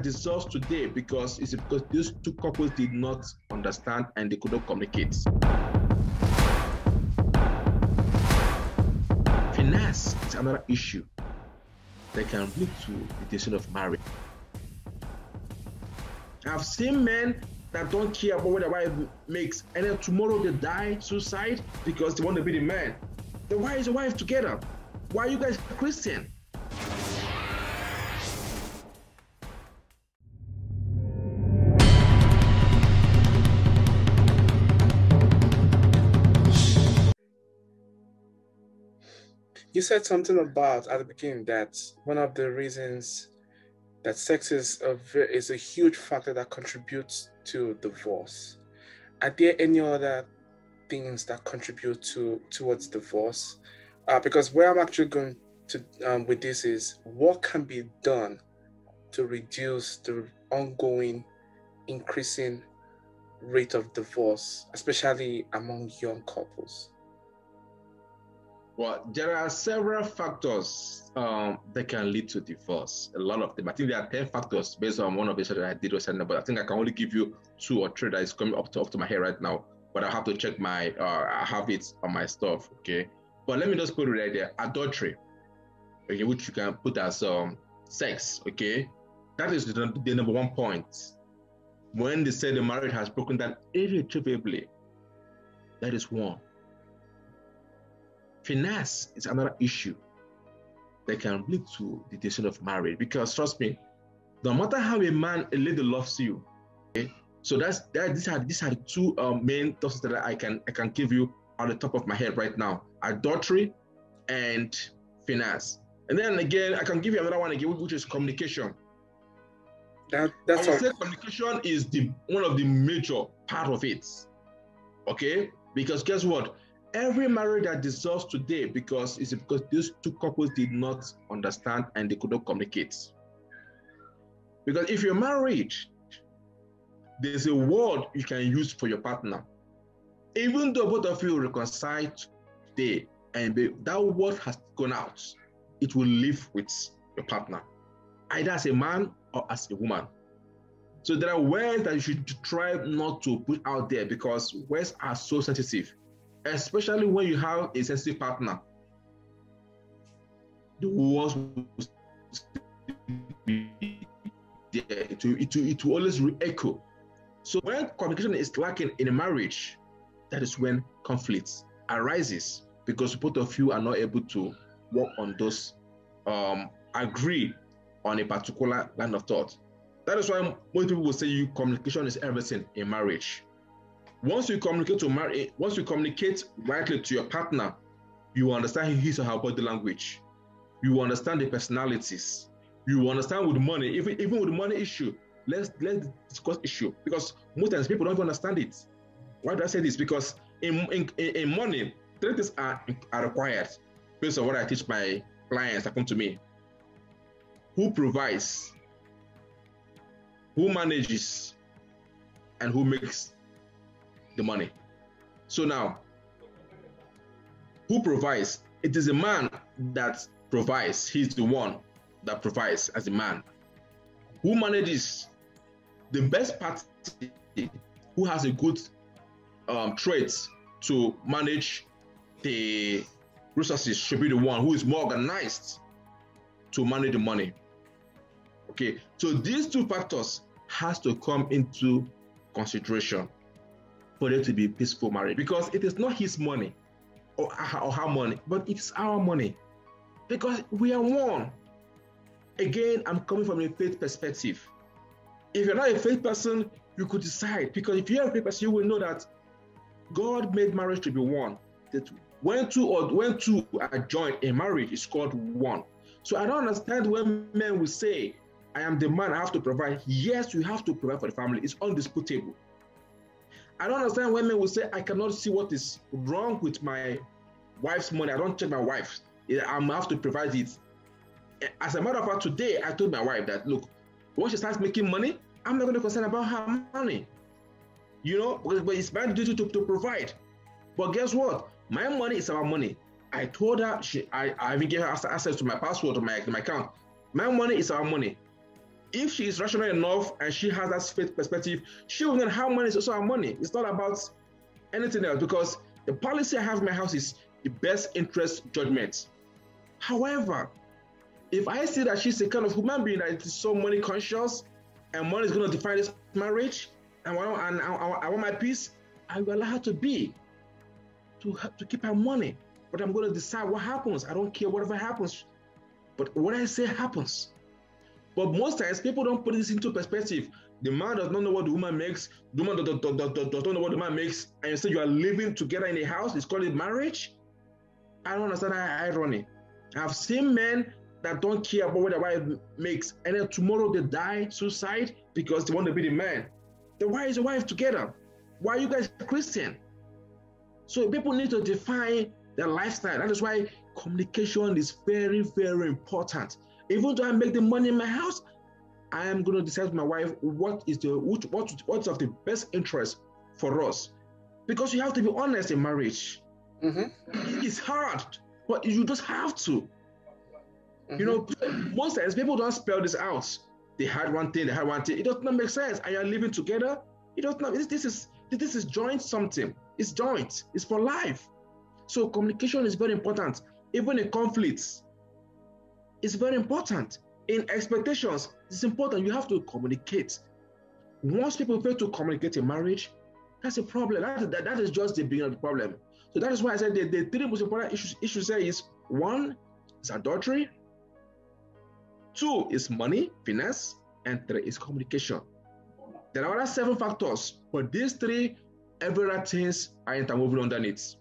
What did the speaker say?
that dissolves today because these two couples did not understand and they could not communicate. Finance is another issue that can lead to the decision of marriage. I've seen men that don't care about what their wife makes, and then tomorrow they die suicide because they want to be the man. Then why is your wife together? Why are you guys Christian? You said something about at the beginning that one of the reasons that sex is a huge factor that contributes to divorce. Are there any other things that contribute towards divorce? Because where I'm actually going to with this is what can be done to reduce the ongoing increasing rate of divorce, especially among young couples? Well, there are several factors that can lead to divorce. A lot of them. I think there are 10 factors based on one of the that I did recently, but I think I can only give you 2 or 3 that is coming up to my head right now. But I have to check I have it on my stuff, okay? But let me just put it right there. Adultery, okay, which you can put as sex, okay? That is the number 1 point. When they say the marriage has broken down irretrievably, that is one. Finance is another issue that can lead to the decision of marriage, because trust me, no matter how a lady loves you, okay? So these are the 2 main topics that I can give you on the top of my head right now: adultery and finance. And then again, I can give you another one again, which is communication. That's I would say communication is one of the major part of it, okay? Because guess what? Every marriage that dissolves today because these 2 couples did not understand and they could not communicate. Because if you're married, there's a word you can use for your partner. Even though both of you reconcile today and that word has gone out, it will live with your partner, either as a man or as a woman. So there are words that you should try not to put out there because words are so sensitive. Especially when you have a sensitive partner, the words will be there. It will always re-echo. So when communication is lacking in a marriage, that is when conflicts arises because both of you are not able to work on those, agree on a particular line of thought. That is why most people will say communication is everything in marriage. Once you communicate rightly to your partner, you understand his or her body language. You understand the personalities. You understand with money, even with the money issue. Let's discuss issue, because most times people don't even understand it. Why do I say this? Because in money, 3 things are required based on what I teach my clients that come to me. Who provides, who manages, and who makes the money. So now, who provides? It is a man that provides. He's the one that provides as a man. Who manages? The best party who has a good traits to manage the resources should be the one who is more organized to manage the money. Okay, so these 2 factors has to come into consideration for there to be a peaceful marriage, because it is not his money or her money, but it's our money, because we are one. Again, I'm coming from a faith perspective. If you're not a faith person, you could decide, because if you're a faith person, you will know that God made marriage to be one. That when two are joined, a marriage is called one. So I don't understand when men will say, I am the man, I have to provide. Yes, you have to provide for the family. It's undisputable. I don't understand when men will say, I cannot see what is wrong with my wife's money. I don't check my wife. I have to provide it. As a matter of fact, today, I told my wife that, look, when she starts making money, I'm not going to concern about her money. You know, but it's my duty to provide. But guess what? My money is our money. I told her, I even gave her access to my password, to my account. My money is our money. if she is rational enough and she has that faith perspective, she will know how money is also our money. It's not about anything else, because the policy I have in my house is the best interest judgment. However, if I see that she's a kind of human being that is so money conscious and money is going to define this marriage, and I want my peace, I will allow her to be, to keep her money. But I'm going to decide what happens. I don't care whatever happens. But what I say happens. But most times, people don't put this into perspective. The man does not know what the woman makes. The woman does not know what the man makes. And you say you are living together in a house. It's called marriage. I don't understand that irony. I've seen men that don't care about what their wife makes. And then tomorrow they die, suicide, because they want to be the man. Then why is your wife together? Why are you guys Christian? So people need to define their lifestyle. That is why communication is very, very important. Even though I make the money in my house, I am going to decide with my wife what's of the best interest for us. Because you have to be honest in marriage. It's hard, but you just have to. You know, most times people don't spell this out. They had one thing, It does not make sense. And you're living together. It does not. This is joint something. It's joint. It's for life. So communication is very important. Even in conflicts, it's very important. In expectations, it's important. You have to communicate. Once people fail to communicate in marriage, that's a problem. That is just the beginning of the problem. So that is why I said the three most important issues there is: 1 is adultery, 2 is money, finance, and 3 is communication. There are other 7 factors, but these 3, every other things are interwoven underneath.